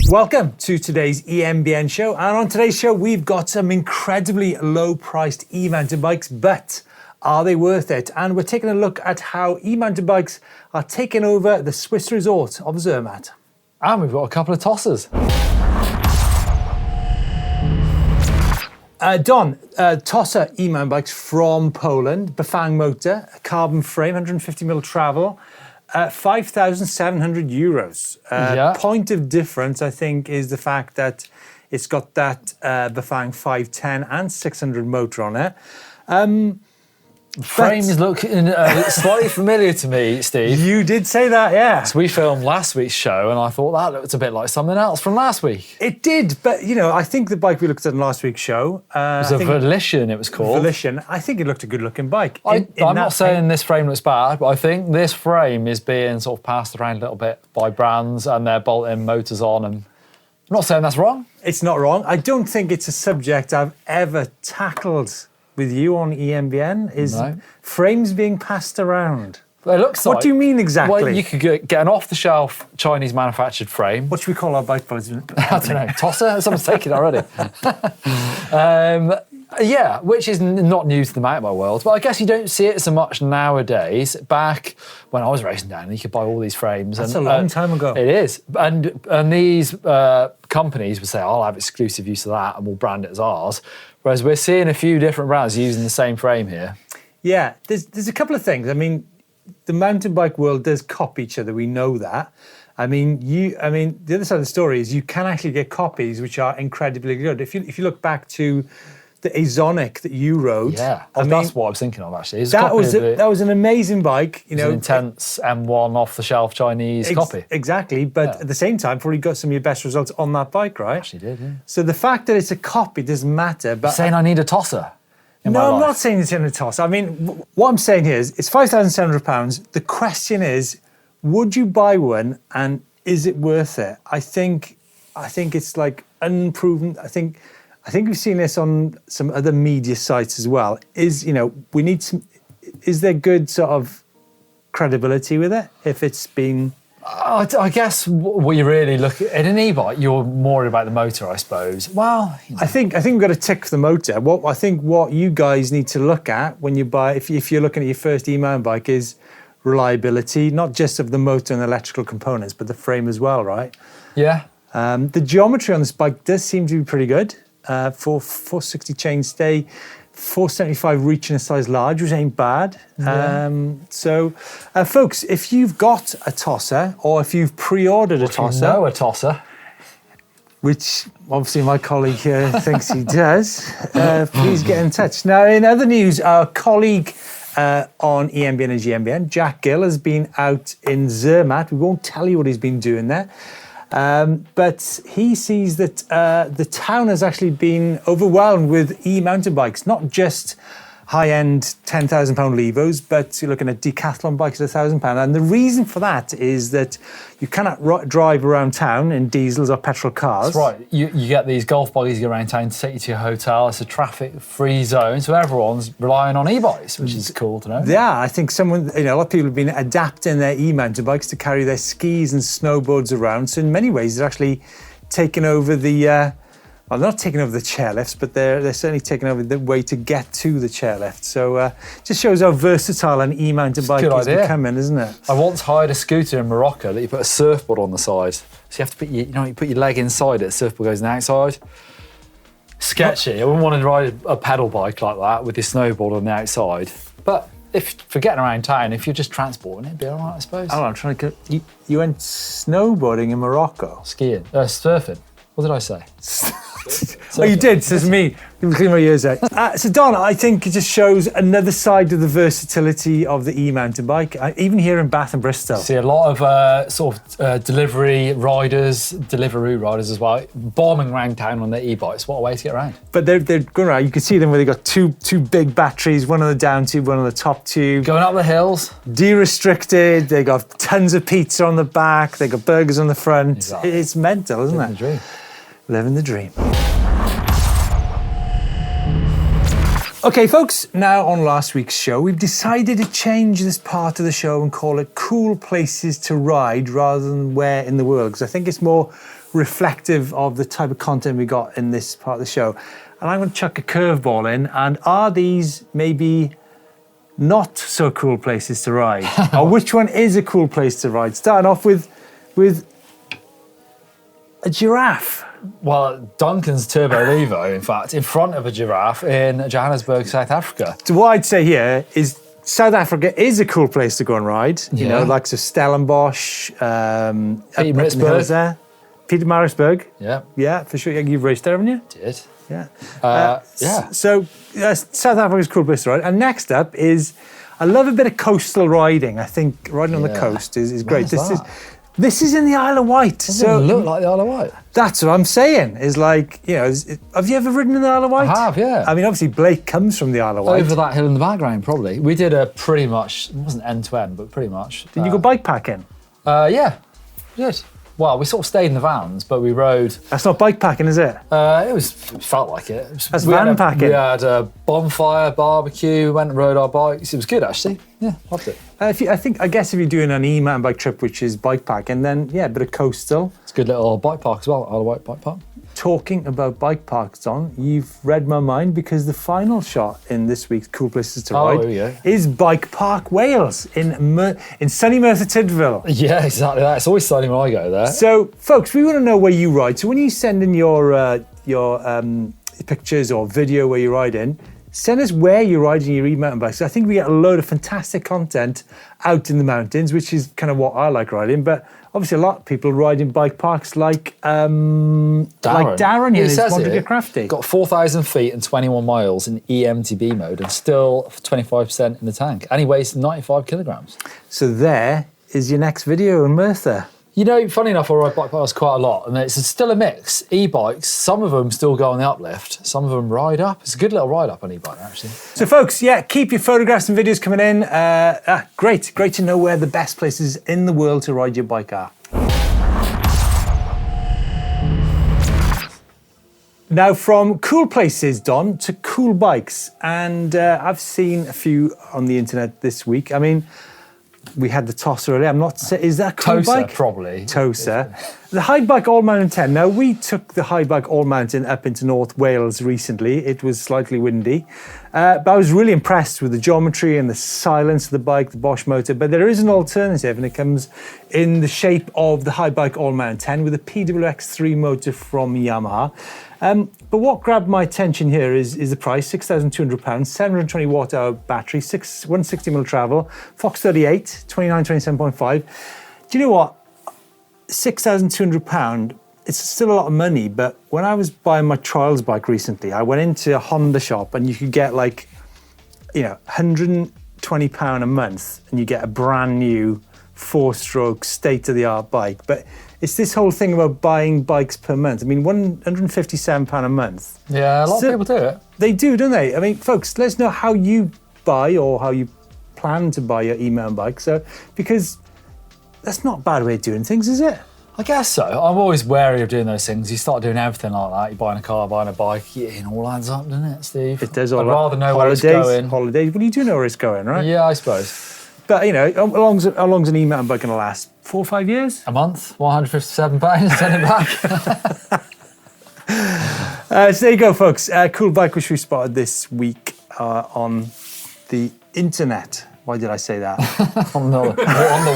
Welcome to today's EMBN Show. And on today's show, we've got some incredibly low-priced e-mountain bikes, but are they worth it? And we're taking a look at how e-mountain bikes are taking over the Swiss resort of Zermatt. And we've got a couple of tossers. Don, tosser e-mountain bikes from Poland, Bafang motor, carbon frame, 150mm travel, 5,700 euros. Point of difference, I think, is the fact that it's got that Bafang 510 and 600 motor on it. Frames look slightly familiar to me, Steve. You did say that, yeah. So we filmed last week's show, and I thought that looked a bit like something else from last week. It did, but you know, I think the bike we looked at in last week's show it was a Volition, it was called. Volition. I think it looked a good-looking bike. I'm not saying this frame looks bad, but I think this frame is being sort of passed around a little bit by brands, and they're bolting motors on. And I'm not saying that's wrong. It's not wrong. I don't think it's a subject I've ever tackled with you on EMBN, is frames being passed around. It looks like... What do you mean exactly? Well, you could get an off-the-shelf Chinese manufactured frame. What should we call our bike, boys? I don't know. Tosser? Someone's taken it already. Yeah, which is not new to the mountain bike world, but I guess you don't see it so much nowadays. Back when I was racing down, you could buy all these frames. That's a long time ago. It is. And these companies would say, I'll have exclusive use of that and we'll brand it as ours. Whereas we're seeing a few different brands using the same frame here. Yeah, there's a couple of things. I mean, the mountain bike world does copy each other. We know that. I mean, the other side of the story is you can actually get copies which are incredibly good. If you look back to the Azonic that you rode, that's what I was thinking of actually. That was an amazing bike. You know, an intense M1 off-the-shelf Chinese copy. Exactly, but at the same time, probably got some of your best results on that bike, right? Actually did, yeah. So the fact that it's a copy doesn't matter. But you're saying I need a tosser? No, I'm not saying it's in a toss. I mean, what I'm saying here is it's £5,700. The question is, would you buy one, and is it worth it? I think it's like unproven. I think we've seen this on some other media sites as well. Is there good sort of credibility with it if it's been? I guess what you really look at an e-bike, you're more about the motor, I suppose. Well, you know. I think we've got to tick the motor. What you guys need to look at when you buy, if you're looking at your first e-mountain bike, is reliability, not just of the motor and electrical components, but the frame as well, right? Yeah. The geometry on this bike does seem to be pretty good. 460 chainstay, 475 reach in a size large, which ain't bad. Yeah. So, folks, if you've got a tosser, or if you've pre-ordered a tosser, a tosser, which obviously my colleague here thinks he does, please get in touch. Now, in other news, our colleague on EMBN and GMBN, Jack Gill, has been out in Zermatt. We won't tell you what he's been doing there. But he sees that the town has actually been overwhelmed with e-mountain bikes, not just high-end £10,000 Levos, but you're looking at decathlon bikes at £1,000. And the reason for that is that you cannot drive around town in diesels or petrol cars. That's right. You get these golf buggies go around town to take you to your hotel. It's a traffic-free zone, so everyone's relying on e-bikes, which is cool to know. Yeah, I think a lot of people have been adapting their e-mountain bikes to carry their skis and snowboards around. So in many ways, they're actually taking over the... Well, they're not taking over the chairlifts, but they're certainly taking over the way to get to the chairlift. So just shows how versatile an e-mountain bike is becoming, isn't it? I once hired a scooter in Morocco that you put a surfboard on the side. So you have to put you put your leg inside it, the surfboard goes on the outside. Sketchy. I wouldn't want to ride a pedal bike like that with your snowboard on the outside. But for getting around town, if you're just transporting it, it'd be all right, I suppose. Oh, I'm trying to... You went snowboarding in Morocco? Skiing. Surfing. What did I say? Oh, you did, says me. Clean my ears out. So, Don, I think it just shows another side of the versatility of the e-mountain bike, even here in Bath and Bristol. See a lot of Deliveroo riders as well, bombing around town on their e-bikes. What a way to get around. But they're going around. You can see them where they've got two big batteries, one on the down tube, one on the top tube. Going up the hills. De-restricted. They got tons of pizza on the back. They got burgers on the front. Exactly. It's mental, isn't it? Living the dream. Living the dream. Okay, folks, now on last week's show, we've decided to change this part of the show and call it Cool Places to Ride rather than Where in the World, because I think it's more reflective of the type of content we got in this part of the show. And I'm going to chuck a curveball in. And are these maybe not so cool places to ride? Or which one is a cool place to ride? Starting off with a giraffe. Well, Duncan's Turbo Levo, in fact, in front of a giraffe in Johannesburg, South Africa. So what I'd say here is South Africa is a cool place to go and ride. You know, like so Stellenbosch, Pietermaritzburg. Yeah. Yeah, for sure. You've raced there, haven't you? Did. Yeah. Yeah. So South Africa's a cool place to ride. And next up is, I love a bit of coastal riding. I think riding on the coast is great. This is in the Isle of Wight. So look like the Isle of Wight. That's what I'm saying. Is like, you know, have you ever ridden in the Isle of Wight? I have, yeah. I mean, obviously Blake comes from the Isle of Wight. Over that hill in the background, probably. We did a pretty much, it wasn't end to end, but pretty much. Did you go bike packing? Yeah, we did. Well, we sort of stayed in the vans, but we rode. That's not bike packing, is it? It felt like it. That's van packing. We had a bonfire, barbecue, went and rode our bikes. It was good, actually. Yeah, loved it. I guess if you're doing an e-mountain bike trip, which is bike packing, then yeah, a bit of coastal. It's a good little bike park as well, Isle of Wight bike park. Talking about bike parks, Don, you've read my mind because the final shot in this week's Cool Places to Ride is Bike Park Wales in sunny Merthyr Tydfil. Yeah, exactly that. It's always sunny when I go there. So, folks, we want to know where you ride. So when you send in your pictures or video where you ride in, send us where you're riding your e-mountain bike. So I think we get a load of fantastic content out in the mountains, which is kind of what I like riding. But obviously a lot of people ride in bike parks like Darren here. He's wanted to get crafty. Got 4,000 feet and 21 miles in eMTB mode and still 25% in the tank. And he weighs 95 kilograms. So there is your next video in Merthyr. You know, funny enough, I ride bike parks quite a lot, and it's still a mix. E-bikes, some of them still go on the uplift, some of them ride up. It's a good little ride up on e-bike, actually. So, folks, yeah, keep your photographs and videos coming in. Great to know where the best places in the world to ride your bike are. Now, from cool places, Don, to cool bikes, and I've seen a few on the internet this week. I mean, we had the Tosser earlier. I'm not saying, is that a cool bike? Probably. Tosser. The High Bike All Mountain 10. Now, we took the High Bike All Mountain up into North Wales recently. It was slightly windy. But I was really impressed with the geometry and the silence of the bike, the Bosch motor. But there is an alternative, and it comes in the shape of the High Bike All Mountain 10 with a PWX3 motor from Yamaha. But what grabbed my attention here is the price, £6,200, 720 watt hour battery, 160mm travel, Fox 38, 2927.5. Do you know what? £6,200, it's still a lot of money, but when I was buying my trials bike recently, I went into a Honda shop and you could get like, you know, £120 a month and you get a brand new 4-stroke state-of-the-art bike. But it's this whole thing about buying bikes per month. I mean, £157 a month. Yeah, a lot of people do it. They do, don't they? I mean, folks, let us know how you buy or how you plan to buy your e-mountain bike. So, because that's not a bad way of doing things, is it? I guess so. I'm always wary of doing those things. You start doing everything like that. You're buying a car, buying a bike. It all adds up, doesn't it, Steve? It does all I'd rather know where it's going. Holidays. Well, you do know where it's going, right? Yeah, I suppose. But, you know, how long's an e-mountain bike going to last? 4 or 5 years? A month, £157, send it back. So there you go, folks. Cool bike which we spotted this week on the internet. Why did I say that? on the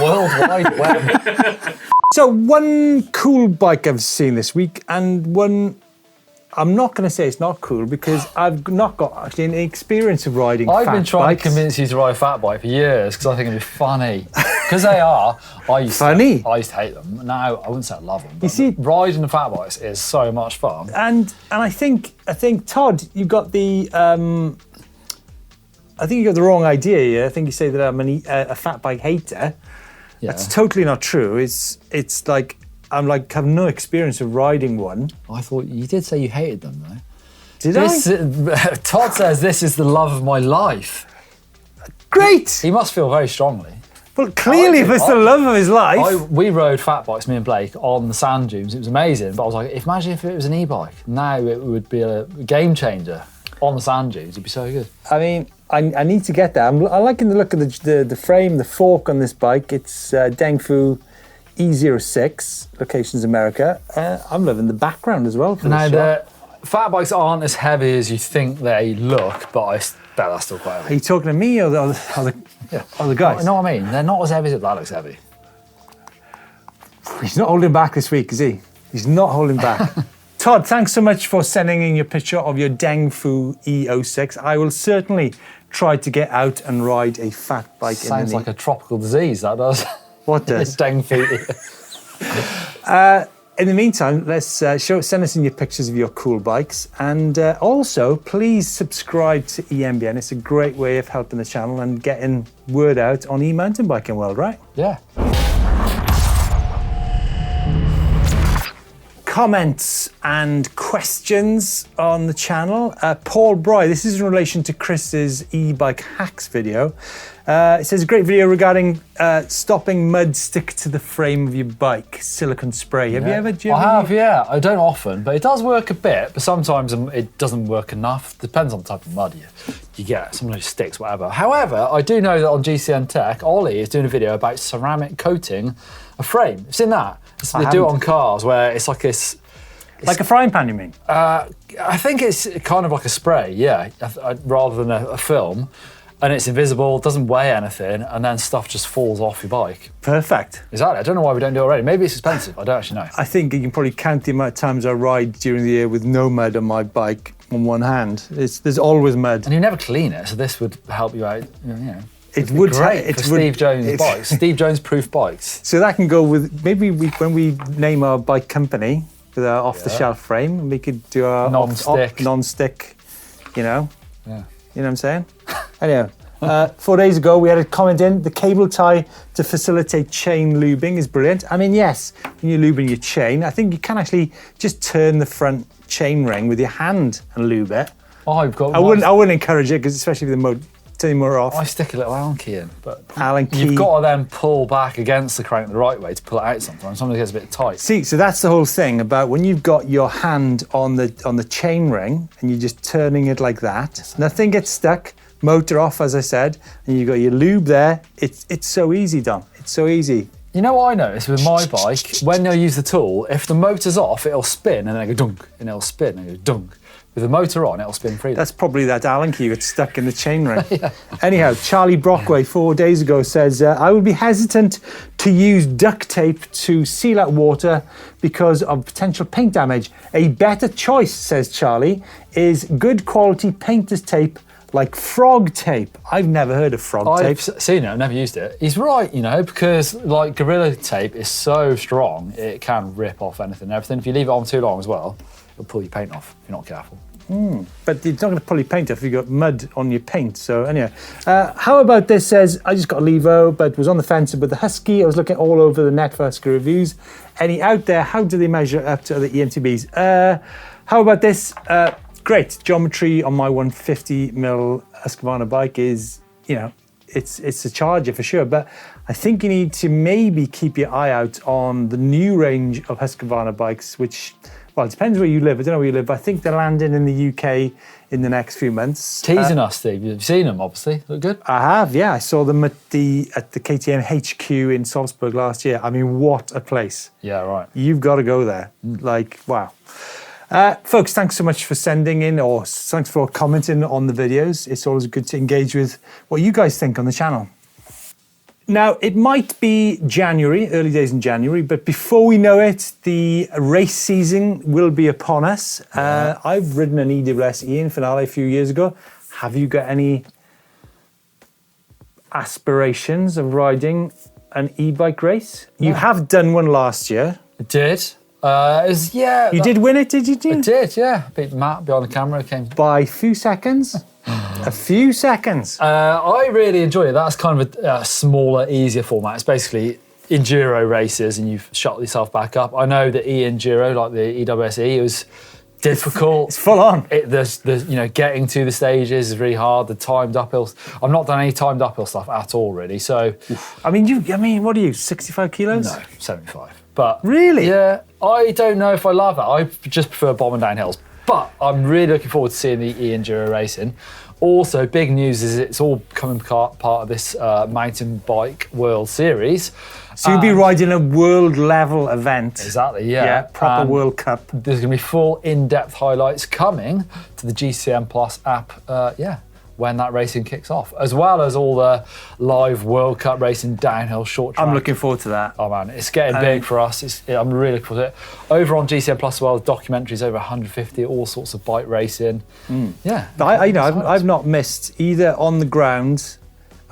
World Wide Web. So one cool bike I've seen this week, and one I'm not going to say it's not cool because I've not got actually any experience of riding fat bikes. I've been trying to convince you to ride a fat bike for years because I think it'd be funny. Because they are. I used to hate them. Now I wouldn't say I love them. But you see, riding the fat bikes is so much fun. And I think Todd, you got the I think you got the wrong idea here. I think you say that I'm a fat bike hater. Yeah. That's totally not true. It's like I'm like have no experience of riding one. I thought you did say you hated them though. Did I? Todd says this is the love of my life. Great. He must feel very strongly. Well, clearly, if it's the love of his life. We rode fat bikes, me and Blake, on the sand dunes. It was amazing. But I was like, imagine if it was an e-bike. Now it would be a game changer on the sand dunes. It'd be so good. I mean, I need to get that. I'm liking the look of the frame, the fork on this bike. It's Dengfu E06, locations America. I'm loving the background as well. For Now, this shot. the fat bikes aren't as heavy as you think they look, but I bet that's still quite Are heavy. you talking to me or the guys? You know what I mean? They're not as heavy as that looks heavy. He's not holding back this week, is he? He's not holding back. Todd, thanks so much for sending in your picture of your Deng Fu E06. I will certainly try to get out and ride a fat bike. Sounds like a tropical disease, that does. What does? Deng Fu. In the meantime, let's send us in your pictures of your cool bikes. And also, please subscribe to eMBN. It's a great way of helping the channel and getting word out on e-mountain biking world, right? Yeah. Comments and questions on the channel. Paul Bry, this is in relation to Chris's e-bike hacks video. It says a great video regarding stopping mud stick to the frame of your bike, silicone spray. Have you ever? I have, yeah. I don't often, but it does work a bit, but sometimes it doesn't work enough. Depends on the type of mud you get. Sometimes it sticks, whatever. However, I do know that on GCN Tech, Ollie is doing a video about ceramic coating a frame. Have you seen that? They do it on cars where it's like this. Like a frying pan, you mean? I think it's kind of like a spray, yeah, rather than a film. And it's invisible, doesn't weigh anything, and then stuff just falls off your bike. Perfect. Exactly. I don't know why we don't do it already. Maybe it's expensive. I don't actually know. I think you can probably count the amount of times I ride during the year with no mud on my bike on one hand. There's always mud. And you never clean it, so this would help you out. You know, it would great for Steve Jones bikes. Steve Jones proof bikes. So that can go with maybe when we name our bike company with our off-the-shelf frame, we could do our non-stick. You know. Yeah. You know what I'm saying? Anyway, 4 days ago we had a comment in, the cable tie to facilitate chain lubing is brilliant. I mean, yes, when you're lubing your chain, I think you can actually just turn the front chain ring with your hand and lube it. I wouldn't encourage it, because especially with the motor, turn the motor off. I stick a little Allen key in, but Allen key. You've got to then pull back against the crank the right way to pull it out sometimes. Sometimes it gets a bit tight. See, so that's the whole thing about when you've got your hand on the chain ring and you're just turning it like that, nothing gets stuck, motor off, as I said, and you've got your lube there. It's so easy, Dom. It's so easy. You know what I noticed with my bike? When I use the tool, if the motor's off, it'll spin and then go dunk, and it'll spin and go dunk. With the motor on, it'll spin freely. That's probably that Allen key that's stuck in the chain ring. Yeah. Anyhow, Charlie Brockway 4 days ago says, I would be hesitant to use duct tape to seal out water because of potential paint damage. A better choice, says Charlie, is good quality painter's tape like frog tape. I've never heard of frog tape. I've seen it, I've never used it. He's right, you know, because like Gorilla tape is so strong, it can rip off anything and everything. If you leave it on too long as well, it'll pull your paint off if you're not careful. But it's not going to pull your paint off if you've got mud on your paint. So anyway, how about this says, I just got a Levo, but was on the fence with the Husky. I was looking all over the net for Husky reviews. Any out there, how do they measure up to other eMTBs? How about this? Great, geometry on my 150mm Husqvarna bike is, you know, it's a charger for sure, but I think you need to maybe keep your eye out on the new range of Husqvarna bikes, which, well, it depends where you live. I don't know where you live, but I think they're landing in the UK in the next few months. Teasing us, Steve. You've seen them, obviously. Look good. I have, yeah. I saw them at the KTM HQ in Salzburg last year. I mean, what a place. Yeah, right. You've got to go there. Like, wow. Folks, thanks so much for sending in, or thanks for commenting on the videos. It's always good to engage with what you guys think on the channel. Now, it might be January, early days in January, but before we know it, the race season will be upon us. I've ridden an EWS Ian Finale a few years ago. Have you got any aspirations of riding an e-bike race? No. You have done one last year. I did. You did win it, did you? I did, yeah. Beat Matt behind the camera. By a few seconds? A few seconds. I really enjoyed it. That's kind of a smaller, easier format. It's basically enduro races and you've shot yourself back up. I know the e-enduro, like the EWSE, it was difficult. It's full on. Getting to the stages is really hard. The timed uphills. I've not done any timed uphill stuff at all, really. So, I mean, what are you, 65 kilos? No, 75. But really? Yeah, I don't know if I love that. I just prefer bombing down hills. But I'm really looking forward to seeing the e-enduro racing. Also, big news is it's all coming part of this mountain bike World Series. So you'll be riding a world level event. Exactly, yeah. Yeah, proper World Cup. There's going to be full in-depth highlights coming to the GCN Plus app, when that racing kicks off, as well as all the live World Cup racing downhill short track. I'm looking forward to that. Oh man, it's getting big for us. I'm really looking forward to it. Over on GCN Plus as well, documentaries over 150, all sorts of bike racing. Yeah. I've not missed either on the ground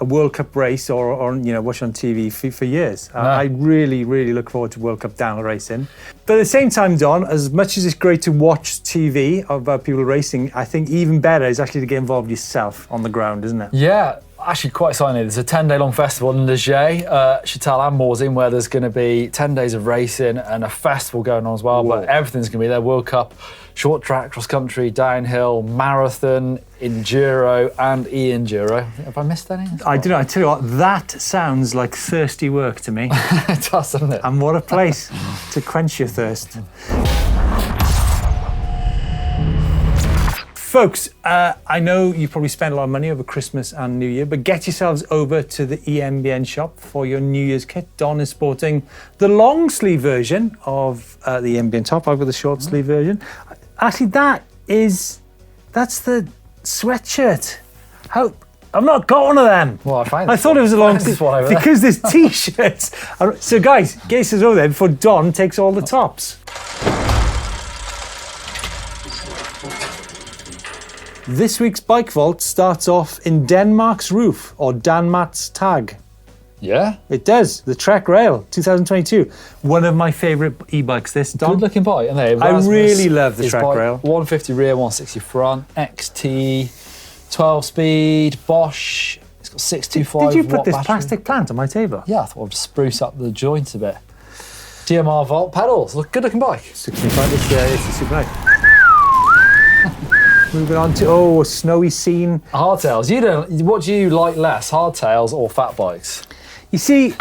a World Cup race or watch on TV for years. No. I really, really look forward to World Cup downhill racing. But at the same time, Don, as much as it's great to watch TV about people racing, I think even better is actually to get involved yourself on the ground, isn't it? Yeah, actually quite exciting. There's a 10-day long festival in Leger, Chatel and Morzine, where there's going to be 10 days of racing and a festival going on as well. Whoa. But everything's going to be there. World Cup, short track, cross country, downhill, marathon, enduro and e-enduro. Have I missed any? I don't know. I tell you what, that sounds like thirsty work to me. It does, doesn't it? And what a place to quench your thirst. Folks, I know you probably spent a lot of money over Christmas and New Year, but get yourselves over to the EMBN shop for your New Year's kit. Don is sporting the long sleeve version of the EMBN top. I've got the short sleeve version. Actually, that's the sweatshirt. I've not got one of them. Well, I thought it was a long sleeve because there's t-shirts. So guys, get yourselves over there before Don takes all the tops. This week's Bike Vault starts off in Denmark's roof, or Danmarks Tag. Yeah? It does. The Trek Rail, 2022. One of my favourite e-bikes, this, Don. Good looking bike, and I really love the Trek Rail. 150 rear, 160 front, XT, 12 speed, Bosch. It's got 625 Did you put this battery. plastic plant on my table? Yeah, I thought I'd spruce up the joints a bit. DMR Vault pedals. Good looking bike. 65. It's a super nice. Moving on to, a snowy scene. Hardtails. What do you like less, hardtails or fat bikes? You see,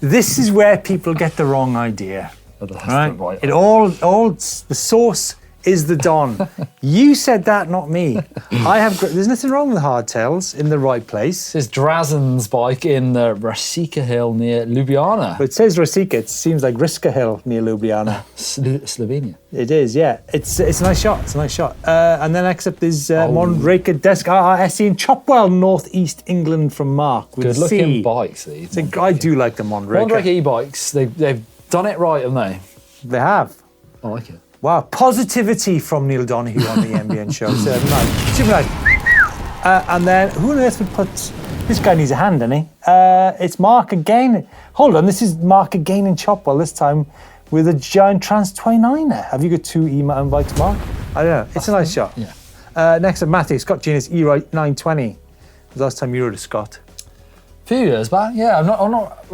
this is where people get the wrong idea. Right? It all, the source is the Don. You said that, not me. There's nothing wrong with hardtails in the right place. This is Drazen's bike in the Rasika Hill near Ljubljana. But it says Rasika, it seems like Riska Hill near Ljubljana. Slovenia. It is, yeah. It's a nice shot. It's a nice shot. And then next up is Mondraker Desk RRSE in Chopwell, northeast England from Mark. With Good looking bikes, these. I do like the Mondraker. Mondraker e-bikes, they've done it right, haven't they? They have. I like it. Wow, positivity from Neil Donoghue on the EMBN Show. So nice, super nice. And then, who on earth would put... This guy needs a hand, doesn't he? It's Mark again. Hold on, this is Mark again in Chopwell, this time with a giant Trans 29er. Have you got two e-mountain bikes, Mark? I don't know. It's a nice shot. Yeah. Next up, Matthew, Scott Genius E-Ride 920. The last time you rode a Scott. A few years back, yeah.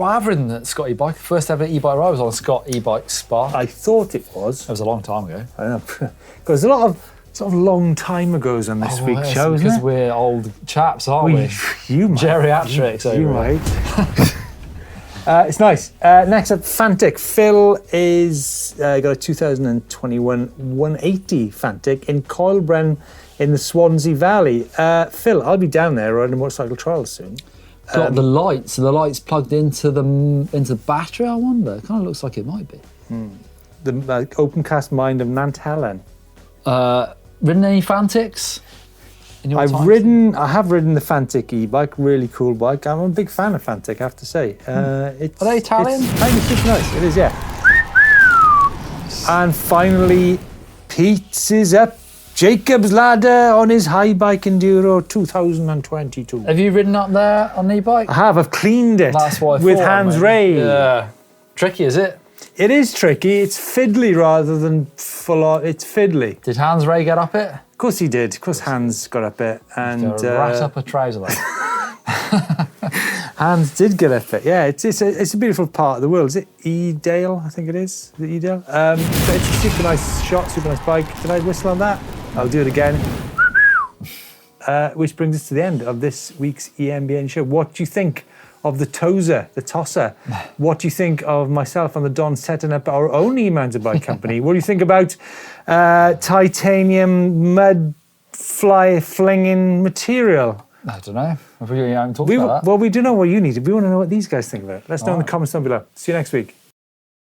I've ridden the Scott e-bike. First ever e-bike ride was on a Scott e-bike Spark. I thought it was. That was a long time ago. I know. There's a lot of sort of long time ago's on this week's show, isn't it? Because we're old chaps, aren't we? You might. Geriatrics over You might. It's nice. Next up, Fantic. Phil is got a 2021 180 Fantic in Coilbren in the Swansea Valley. Phil, I'll be down there riding a motorcycle trials soon. Got the lights. So the lights plugged into the battery. I wonder. It kind of looks like it might be. The open cast mind of Nant Helen. Ridden any Fantics? I have ridden the Fantic e-bike. Really cool bike. I'm a big fan of Fantic, I have to say. Are they Italian? It's super nice. It is, yeah. And finally, Pete is up Jacob's Ladder on his high bike enduro 2022. Have you ridden up there on the e-bike? I have. I've cleaned it. That's what I with thought, Hans maybe. Ray. Yeah. Tricky, is it? It is tricky. It's fiddly rather than full on. It's fiddly. Did Hans Ray get up it? Of course he did. Of course Hans got up it. And rat up a trouser like. Hans did get up it. Yeah, it's a beautiful part of the world. Is it Edale? I think it is. Is it Edale? But it's a super nice shot, super nice bike. Did I whistle on that? I'll do it again. Which brings us to the end of this week's EMBN show. What do you think of the tosser? What do you think of myself and the Don setting up our own e-mountain bike company? What do you think about titanium mud fly flinging material. I don't know. We haven't talked about that. Well, we do know what you need. We want to know what these guys think of it. Let's know in the comments down below. See you next week.